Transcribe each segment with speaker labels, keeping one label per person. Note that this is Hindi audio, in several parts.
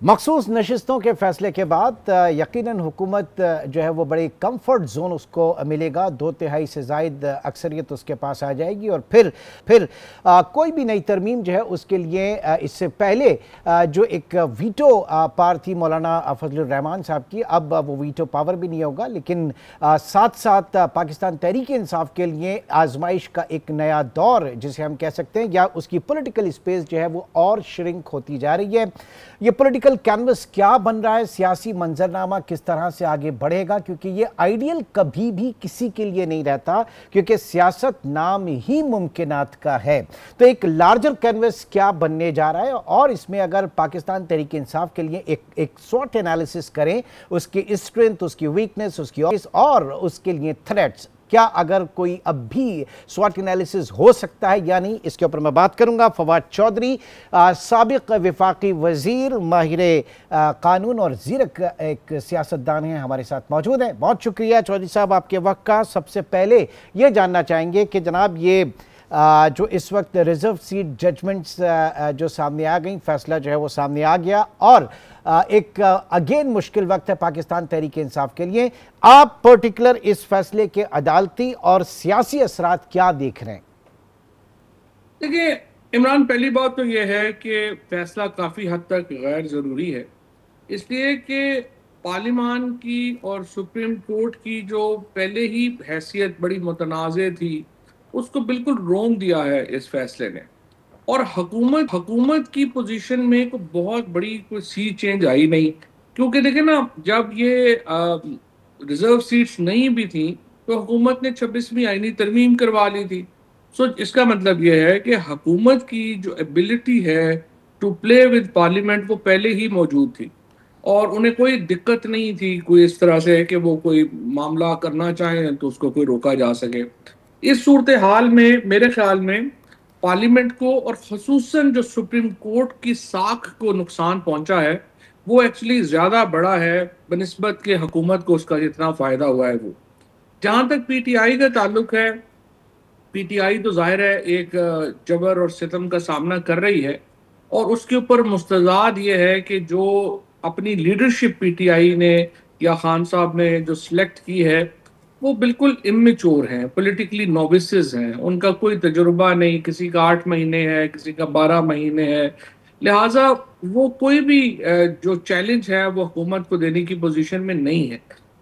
Speaker 1: मखसूस नशिस्तों के फैसले के बाद यकीनन हुकूमत जो है वो बड़ी कंफर्ट जोन उसको मिलेगा। 2/3 से ज़ायद अक्सरियत उसके पास आ जाएगी और फिर कोई भी नई तरमीम जो है उसके लिए इससे पहले जो एक वीटो पावर थी मौलाना फजलुर रहमान साहब की, अब वो वीटो पावर भी नहीं होगा। लेकिन साथ साथ पाकिस्तान तहरीक इंसाफ के लिए आजमाइश का एक नया दौर जिसे हम कह सकते हैं, या उसकी पॉलिटिकल स्पेस जो है वो और श्रिंक होती जा रही है। ये पॉलिटिकल कैनवस क्या बन रहा है, सियासी मंजरनामा किस तरह से आगे बढ़ेगा, क्योंकि ये आइडियल कभी भी किसी के लिए नहीं रहता, क्योंकि सियासत नाम ही मुमकिनात का है। तो एक लार्जर कैनवस क्या बनने जा रहा है, और इसमें अगर पाकिस्तान तहरीक इंसाफ के लिए एक स्वॉट एनालिसिस करें, उसकी स्ट्रेंथ, उसकी वीकनेस, उसकी और उसके लिए थ्रेट्स, क्या अगर कोई अब भी स्वॉट एनालिसिस हो सकता है या नहीं, इसके ऊपर मैं बात करूंगा। फवाद चौधरी साबिक वफाकी वजीर, माहिर कानून और ज़ीरक एक सियासतदान हैं, हमारे साथ मौजूद हैं। बहुत शुक्रिया चौधरी साहब आपके वक्त का। सबसे पहले ये जानना चाहेंगे कि जनाब ये जो इस वक्त रिजर्व सीट जजमेंट्स जो सामने आ गई, फैसला जो है वो सामने आ गया, और एक अगेन मुश्किल वक्त है पाकिस्तान तहरीक इंसाफ के लिए। आप पर्टिकुलर इस फैसले के अदालती और सियासी असरात क्या देख रहे हैं?
Speaker 2: देखिए इमरान, पहली बात तो यह है कि फैसला काफ़ी हद तक गैर ज़रूरी है, इसलिए कि पार्लिमान की और सुप्रीम कोर्ट की जो पहले ही हैसियत बड़ी मुतनाज़ थी, उसको बिल्कुल रोक दिया है इस फैसले ने। और हुकूमत की पोजीशन में कोई बहुत बड़ी कोई सी चेंज आई नहीं, क्योंकि देखिए ना, जब ये रिजर्व सीट्स नहीं भी थी तो हुकूमत ने 26वीं आईनी तरमीम करवा ली थी। सो इसका मतलब यह है कि हुकूमत की जो एबिलिटी है टू प्ले विद पार्लियामेंट वो पहले ही मौजूद थी, और उन्हें कोई दिक्कत नहीं थी कोई इस तरह से कि वो कोई मामला करना चाहें तो उसको कोई रोका जा सके। इस सूरत हाल में मेरे ख्याल में पार्लियामेंट को और ख़ुसूसन जो सुप्रीम कोर्ट की साख को नुकसान पहुंचा है वो एक्चुअली ज़्यादा बड़ा है बनिस्बत के हुकूमत को उसका जितना फ़ायदा हुआ है वो। जहाँ तक पीटीआई का ताल्लुक है, पीटीआई तो जाहिर है एक जबर और सितम का सामना कर रही है, और उसके ऊपर मुस्तजाद ये है कि जो अपनी लीडरशिप पीटीआई ने या खान साहब ने जो सिलेक्ट की है वो बिल्कुल इमेच्योर हैं, पॉलिटिकली नोविसेस हैं, उनका कोई तजुर्बा नहीं, किसी का 8 महीने है, किसी का 12 महीने है। लिहाजा वो कोई भी जो चैलेंज है वो हुकूमत को देने की पोजीशन में नहीं है,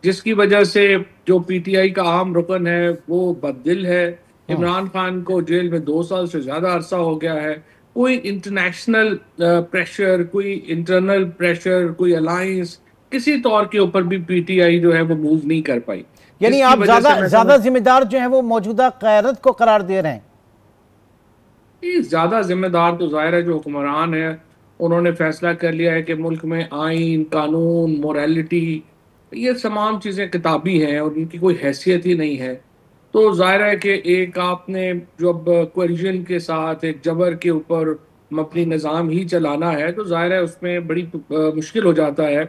Speaker 2: जिसकी वजह से जो पीटीआई का आम रुकन है वो बददिल है। इमरान खान को जेल में 2 साल से ज्यादा अरसा हो गया है। कोई इंटरनेशनल प्रेशर, कोई इंटरनल प्रेशर, कोई अलायंस, किसी तौर के ऊपर भी पीटीआई जो है वो मूव नहीं कर पाई।
Speaker 1: यानी आप ज्यादा जिम्मेदार जो है वो मौजूदा क़यादत को करार दे रहे हैं?
Speaker 2: ज्यादा जिम्मेदार तो जाहिर है जो हुक्मरान है, उन्होंने फैसला कर लिया है कि मुल्क में आइन, कानून, मोरालिटी, ये तमाम चीज़ें किताबी हैं और इनकी कोई हैसियत ही नहीं है। तो जाहिर है कि एक आपने जब कोएर्जन के साथ एक जबर के ऊपर अपनी निज़ाम ही चलाना है तो जाहिर है उसमें बड़ी मुश्किल हो जाता है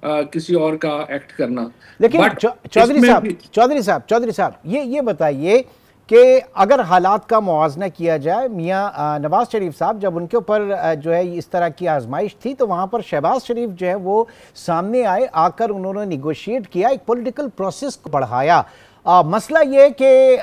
Speaker 2: किसी और का एक्ट करना।
Speaker 1: लेकिन
Speaker 2: बट
Speaker 1: चौधरी साहब ये बताइए कि अगर हालात का मुआवजा किया जाए, मियाँ नवाज शरीफ साहब जब उनके ऊपर जो है इस तरह की आजमाइश थी तो वहाँ पर शहबाज शरीफ जो है वो सामने आए, आकर उन्होंने निगोशिएट किया, एक पॉलिटिकल प्रोसेस को बढ़ाया। मसला ये है कि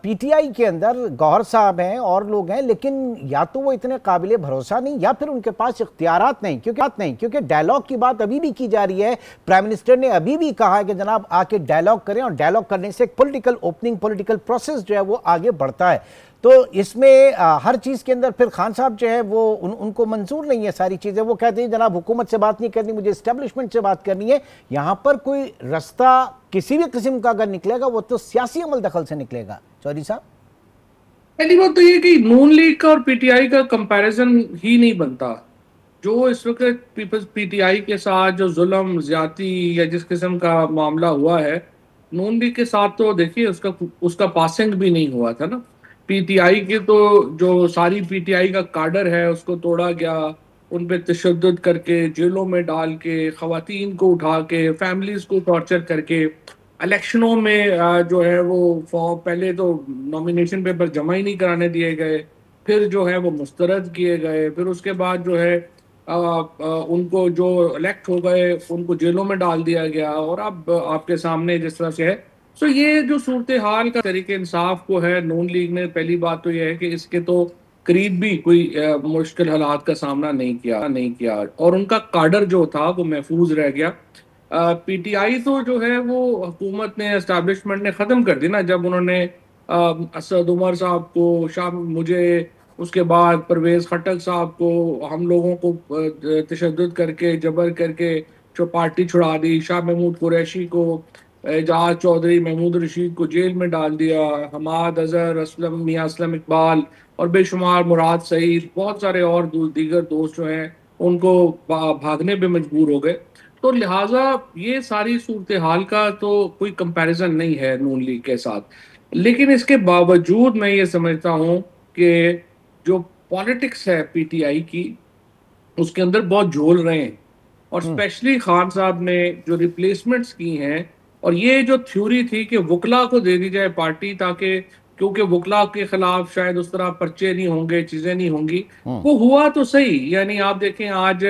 Speaker 1: पीटीआई के अंदर गौहर साहब हैं और लोग हैं, लेकिन या तो वो इतने काबिल भरोसा नहीं या फिर उनके पास इख्तियारात नहीं, क्योंकि डायलॉग की बात अभी भी की जा रही है। प्राइम मिनिस्टर ने अभी भी कहा है कि जनाब आके डायलॉग करें, और डायलॉग करने से एक पॉलिटिकल ओपनिंग, पॉलिटिकल प्रोसेस जो है वो आगे बढ़ता है। तो इसमें हर चीज़ के अंदर फिर खान साहब जो है वो उनको मंजूर नहीं है सारी चीज़ें। वो कहते हैं जनाब हुकूमत से बात नहीं करनी, मुझे इस्टेब्लिशमेंट से बात करनी है। यहाँ पर कोई रास्ता किसी भी किस्म का अगर निकलेगा वो तो सियासी अमल दखल से निकलेगा। चौधरी साहब,
Speaker 2: पहली बात तो ये कि नून लीग का और पीटीआई का कंपैरिजन ही नहीं बनता। जो इस वक्त पीपल्स पीटीआई के साथ जो जुल्म, ज्यादती या जिस किस्म का मामला हुआ है, नून लीग के साथ तो देखिए उसका पासिंग भी नहीं हुआ था ना। पीटीआई के तो जो सारी पीटीआई का काडर है उसको तोड़ा गया, उन पे तशद्दुद करके, जेलों में डाल के, खवातीन को उठा के, फैमिलीज को टॉर्चर करके, इलेक्शनों में जो है वो फॉर्म पहले तो नॉमिनेशन पेपर जमा ही नहीं कराने दिए गए, फिर जो है वो मुस्तरद किए गए, फिर उसके बाद जो है उनको जो इलेक्ट हो गए उनको जेलों में डाल दिया गया, और अब आपके सामने जिस तरह से है। सो ये जो सूरत हाल का तरीके इंसाफ को है, नून लीग ने पहली बात तो ये है कि इसके तो करीब भी कोई मुश्किल हालात का सामना नहीं किया, और उनका काडर जो था वो महफूज रह गया। पीटीआई तो जो है वो हुकूमत ने, एस्टैब्लिशमेंट ने ख़त्म कर दी ना, जब उन्होंने असद उमर साहब को, शाह मुझे, उसके बाद परवेज़ खट्टक साहब को, हम लोगों को तशद्दुद करके, जबर करके जो पार्टी छुड़ा दी, शाह महमूद कुरैशी को, एजाज चौधरी, महमूद रशीद को जेल में डाल दिया, हमाद अजहर, असलम, मियां असलम इकबाल और बेशुमार मुराद सईद, बहुत सारे और दीगर दोस्त जो हैं उनको भागने पे मजबूर हो गए। तो लिहाजा ये सारी सूरत हाल का तो कोई कंपैरिजन नहीं है नून लीग के साथ। लेकिन इसके बावजूद मैं ये समझता हूँ कि जो पॉलिटिक्स है पीटीआई की, उसके अंदर बहुत झोल रहे हैं, और स्पेशली खान साहब ने जो रिप्लेसमेंट्स की हैं, और ये जो थ्योरी थी कि वकला को दे दी जाए पार्टी, ताकि क्योंकि वकला के खिलाफ शायद उस तरह पर्चे नहीं होंगे, चीजें नहीं होंगी, वो हुआ तो सही। यानी आप देखें आज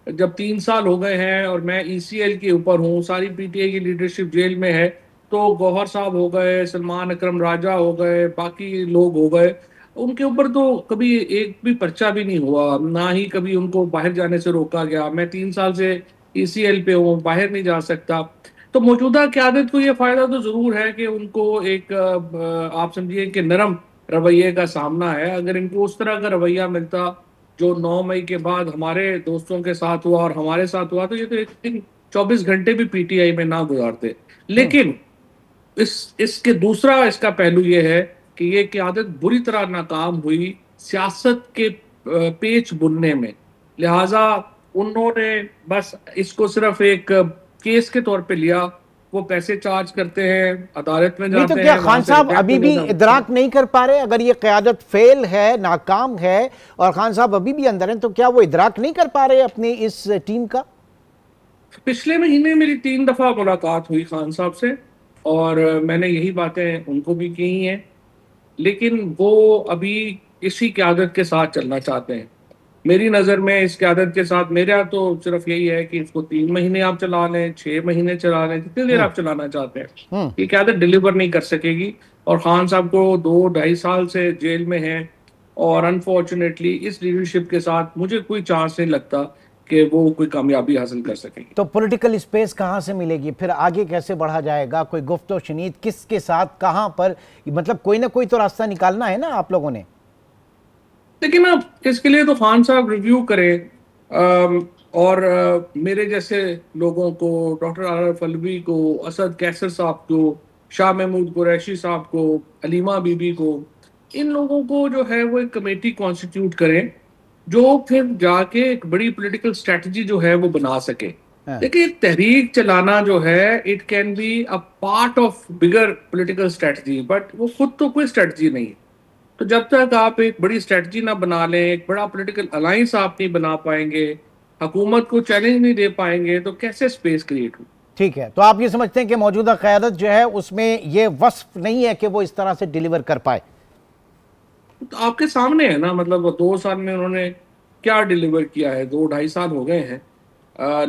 Speaker 2: जब 3 साल हो गए हैं और मैं ईसीएल के ऊपर हूँ, सारी पीटीआई की लीडरशिप जेल में है, तो गौहर साहब हो गए, सलमान अकरम राजा हो गए, बाकी लोग हो गए, उनके ऊपर तो कभी एक भी पर्चा भी नहीं हुआ, ना ही कभी उनको बाहर जाने से रोका गया। मैं 3 साल से ईसीएल पे हूँ, बाहर नहीं जा सकता। तो मौजूदा क़यादत को ये फायदा तो जरूर है कि उनको एक आप समझिए कि नरम रवैये का सामना है। अगर इनको उस तरह का रवैया मिलता जो 9 मई के बाद हमारे दोस्तों के साथ हुआ और हमारे साथ हुआ, तो ये तो एक दिन 24 घंटे भी पीटीआई में ना गुजारते। लेकिन इसके दूसरा इसका पहलू ये है कि ये क़यादत बुरी तरह नाकाम हुई सियासत के पेच बुनने में। लिहाजा उन्होंने बस इसको सिर्फ एक केस के तौर पे लिया। वो पैसे चार्ज करते हैं, अदालत में
Speaker 1: नहीं तो
Speaker 2: जाते
Speaker 1: क्या
Speaker 2: हैं,
Speaker 1: खान
Speaker 2: वहां से
Speaker 1: साहब
Speaker 2: रिजेक्ट
Speaker 1: अभी
Speaker 2: हो
Speaker 1: भी
Speaker 2: जाता है।
Speaker 1: इदराक नहीं कर पा रहे? अगर ये क़यादत फेल है, नाकाम है, और खान साहब अभी भी अंदर हैं, तो क्या वो इदराक नहीं कर पा रहे अपनी इस टीम का?
Speaker 2: पिछले महीने मेरी 3 दफा मुलाकात हुई खान साहब से, और मैंने यही बातें उनको भी की हैं। लेकिन वो अभी इसी क़यादत के साथ चलना चाहते हैं। मेरी नज़र में इस क़यादत के साथ मेरा तो सिर्फ यही है कि इसको 3 महीने आप चला लें, 6 महीने चला लें, जितनी देर
Speaker 1: हम्म।
Speaker 2: आप चलाना चाहते हैं।
Speaker 1: हम्म।
Speaker 2: ये क़यादत डिलीवर नहीं कर सकेगी, और खान साहब को 2-2.5 साल से जेल में हैं, और अनफॉर्चुनेटली इस लीडरशिप के साथ मुझे कोई चांस नहीं लगता कि वो कोई कामयाबी हासिल कर सकेंगे।
Speaker 1: तो पॉलिटिकल स्पेस कहाँ से मिलेगी? फिर आगे कैसे बढ़ा जाएगा? कोई गुफ्तो शनीद किसके साथ, कहाँ पर? मतलब कोई ना कोई तो रास्ता निकालना है ना आप लोगों ने।
Speaker 2: लेकिन अब इसके लिए तो खान साहब रिव्यू करें, और मेरे जैसे लोगों को, डॉक्टर आरफ अलवी को, असद कैसर साहब को, शाह महमूद कुरैशी साहब को, अलीमा बीबी को, इन लोगों को जो है वो एक कमेटी कॉन्स्टिट्यूट करें, जो फिर जाके एक बड़ी पॉलिटिकल स्ट्रेटजी जो है वो बना सके।
Speaker 1: हाँ।
Speaker 2: देखिए, एक तहरीक चलाना जो है, it can be a part of bigger political strategy, but वो खुद तो कोई स्ट्रेटजी नहीं है। तो जब तक आप एक बड़ी स्ट्रेटजी ना बना लें, एक बड़ा पॉलिटिकल अलायंस आप नहीं बना पाएंगे, हुकूमत को चैलेंज नहीं दे पाएंगे, तो कैसे स्पेस क्रिएट हो?
Speaker 1: ठीक है, तो आप ये समझते हैं कि मौजूदा क़यादत जो है उसमें ये वस्फ नहीं है कि वो इस तरह से डिलीवर कर पाए?
Speaker 2: तो आपके सामने है ना, मतलब वो 2 साल में उन्होंने क्या डिलीवर किया है? 2-2.5 साल हो गए हैं।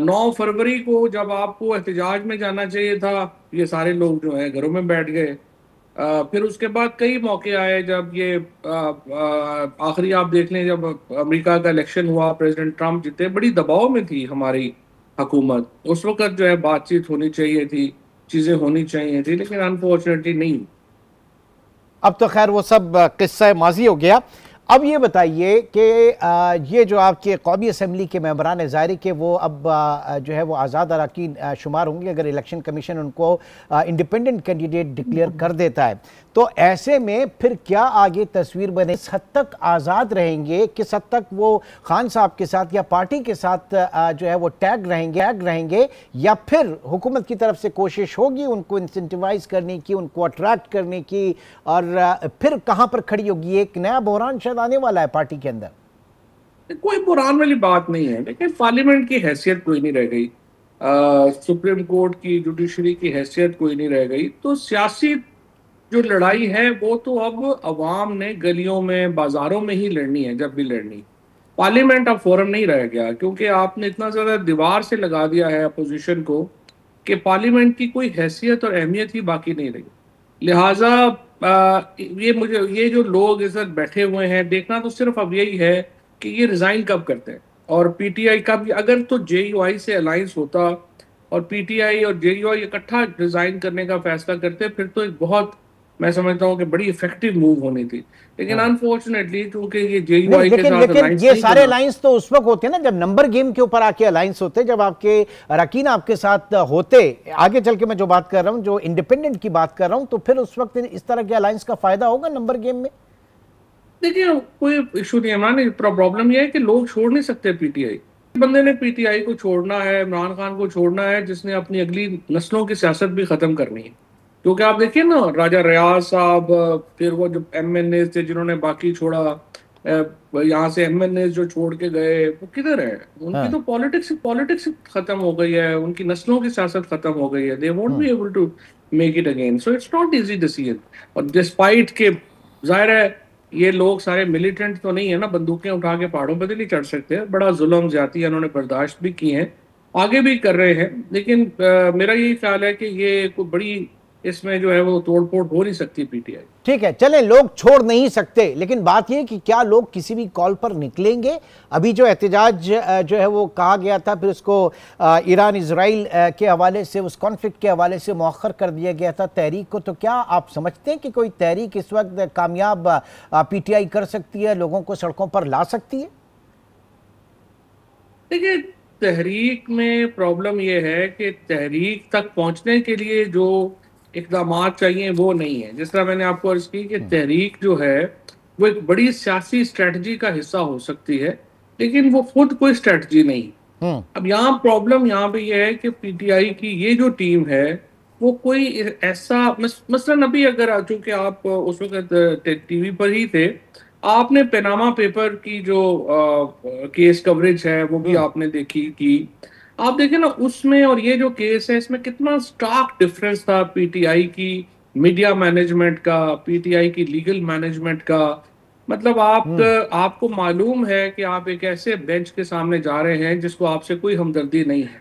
Speaker 2: 9 फरवरी को जब आपको एहतजाज में जाना चाहिए था, ये सारे लोग जो हैं घरों में बैठ गए। फिर उसके बाद कई मौके आए जब ये आखिरी आप देख लें, जब अमेरिका का इलेक्शन हुआ, प्रेसिडेंट ट्रम्प जीते, बड़ी दबाव में थी हमारी हुकूमत। उस वक्त जो है बातचीत होनी चाहिए थी, चीज़ें होनी चाहिए थी, लेकिन अनफॉर्चुनेटली नहीं।
Speaker 1: अब तो खैर वो सब किस्सा माजी हो गया। अब ये बताइए कि ये जो आपके कौमी असम्बली के मेंबरान ज़ायरी के वो अब जो है वो आज़ाद अरकान शुमार होंगे अगर इलेक्शन कमीशन उनको इंडिपेंडेंट कैंडिडेट डिक्लेयर कर देता है। तो ऐसे में फिर क्या आगे तस्वीर बने? किस हद तक आज़ाद रहेंगे, किस हद तक वो खान साहब के साथ या पार्टी के साथ जो है वो टैग रहेंगे, या फिर हुकूमत की तरफ से कोशिश होगी उनको इंसेंटिवाइज करने की, उनको अट्रैक्ट करने की, और फिर कहाँ पर खड़ी होगी? एक नया बहरान शायद आने वाला है पार्टी के अंदर।
Speaker 2: कोई बुरान वाली बात नहीं है, लेकिन पार्लियामेंट की हैसियत कोई नहीं रह गई, सुप्रीम कोर्ट की, जुडिशरी की हैसियत कोई नहीं रह गई। तो सियासी जो लड़ाई है वो तो अब अवाम ने गलियों में, बाजारों में ही लड़नी है, जब भी लड़नी। पार्लियामेंट अब फोरम नहीं रह गया, क्योंकि आपने इतना ज़्यादा दीवार से लगा दिया है अपोजिशन को कि पार्लियामेंट की कोई हैसियत और अहमियत ही बाकी नहीं रही। लिहाजा ये जो लोग इस वक्त बैठे हुए हैं, देखना तो सिर्फ अब यही है कि ये रिज़ाइन कब करते हैं, और पीटीआई का भी अगर तो जेयूआई से अलायंस होता और पीटीआई और जेयूआई इकट्ठा रिज़ाइन करने का फैसला करते, फिर तो एक बहुत, मैं समझता हूँ कि बड़ी इफेक्टिव मूव होनी थी। लेकिन अनफॉर्चुनेटली क्योंकि ये
Speaker 1: नहीं,
Speaker 2: जेयूआई के साथ
Speaker 1: लेकिन
Speaker 2: अलायंस
Speaker 1: ये
Speaker 2: नहीं
Speaker 1: सारे
Speaker 2: बना।
Speaker 1: अलायंस तो उस वक्त होते हैं ना जब नंबर गेम के ऊपर आके अलायंस होते हैं, जब आपके अरकान आपके साथ होते। आगे चल के मैं जो बात कर रहा हूं, जो इंडिपेंडेंट की बात कर रहा हूं, तो फिर उस वक्त इस तरह के अलायंस का फायदा होगा नंबर गेम में।
Speaker 2: देखिए कोई इशू नहीं है इमरान, प्रॉब्लम यह है कि लोग छोड़ नहीं सकते पीटीआई। बंदे ने पीटीआई को छोड़ना है, इमरान खान को छोड़ना है, जिसने अपनी अगली नस्लों की सियासत भी खत्म करनी है। क्योंकि आप देखिए ना, राजा रियाज साहब, फिर वो जो एमएनए थे जिन्होंने बाकी छोड़ा, यहाँ से एमएनए जो छोड़ के गए वो किधर है? उनकी तो पॉलिटिक्स खत्म हो गई है, उनकी नस्लों की सियासत खत्म हो गई है। They won't be able to make it again, so it's not easy decision. और डिस्पाइट के, जाहिर है ये लोग सारे मिलिटेंट तो नहीं है ना, बंदूकें उठा के पहाड़ों पर नहीं चढ़ सकते। बड़ा जुल्म ज्यादती उन्होंने बर्दाश्त भी की हैं, आगे भी कर रहे हैं। लेकिन मेरा यही ख्याल है कि ये कोई बड़ी इसमें जो है वो तोड़फोड़ हो नहीं सकती पीटीआई।
Speaker 1: ठीक है, चलें, लोग छोड़ नहीं सकते, लेकिन बात यह कि क्या लोग किसी भी कॉल पर निकलेंगे? अभी जो एहतजाज जो है वो कहा गया था, फिर उसको ईरान इजराइल के हवाले से, उस कॉन्फ्लिक्ट के हवाले से मौखर कर दिया गया था तहरीक को। तो क्या आप समझते हैं कि कोई तहरीक इस वक्त कामयाब पीटीआई कर सकती है, लोगों को सड़कों पर ला सकती है?
Speaker 2: देखिए, तहरीक में प्रॉब्लम यह है कि तहरीक तक पहुंचने के लिए जो इक़दामात चाहिए वो नहीं है। जिस तरह मैंने आपको अर्ज की कि तहरीक जो है वो एक बड़ी सियासी स्ट्रेटजी का हिस्सा हो सकती है, लेकिन वो खुद कोई स्ट्रेटजी नहीं। अब यहाँ प्रॉब्लम यहाँ पे ये है कि पीटीआई की ये जो टीम है वो कोई ऐसा मसलन अभी अगर, चूंकि आप उस वक्त टीवी पर ही थे, आपने पनामा पेपर की जो केस कवरेज है वो भी आपने देखी कि आप देखें ना उसमें, और ये जो केस है इसमें कितना स्टार्क डिफरेंस था पीटीआई की मीडिया मैनेजमेंट का, पीटीआई की लीगल मैनेजमेंट का। मतलब आपको मालूम है कि आप एक ऐसे बेंच के सामने जा रहे हैं जिसको आपसे कोई हमदर्दी नहीं है,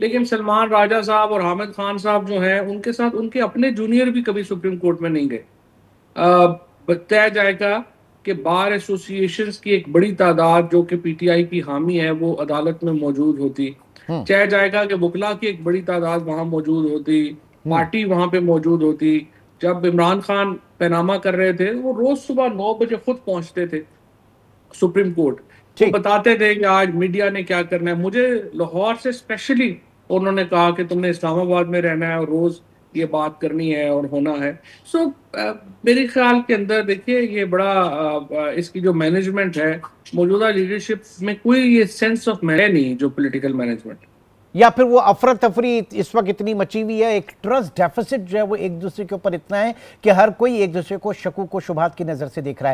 Speaker 2: लेकिन सलमान राजा साहब और हामिद खान साहब जो हैं उनके साथ उनके अपने जूनियर भी कभी सुप्रीम कोर्ट में नहीं गए। बताया जाएगा कि बार एसोसिएशंस की एक बड़ी तादाद जो कि पीटीआई की हामी है वो अदालत में मौजूद होती। चाहे जाएगा कि वकला की एक बड़ी तादाद वहां मौजूद होती, पार्टी वहां पे मौजूद होती। जब इमरान खान पनामा कर रहे थे वो रोज सुबह 9 बजे खुद पहुंचते थे सुप्रीम कोर्ट, वो बताते थे कि आज मीडिया ने क्या करना है। मुझे लाहौर से स्पेशली उन्होंने कहा कि तुमने इस्लामाबाद में रहना है और रोज ये बात करनी है और होना है। सो मेरे ख्याल के अंदर देखिए ये बड़ा इसकी जो मैनेजमेंट है मौजूदा लीडरशिप में कोई ये सेंस ऑफ है नहीं जो पॉलिटिकल मैनेजमेंट,
Speaker 1: या फिर वो अफरा तफरी इस वक्त इतनी मची हुई है, एक ट्रस्ट डेफिसिट जो है वो एक दूसरे के ऊपर इतना है कि हर कोई एक दूसरे को शकूक व शुबहात की नजर से देख रहा है।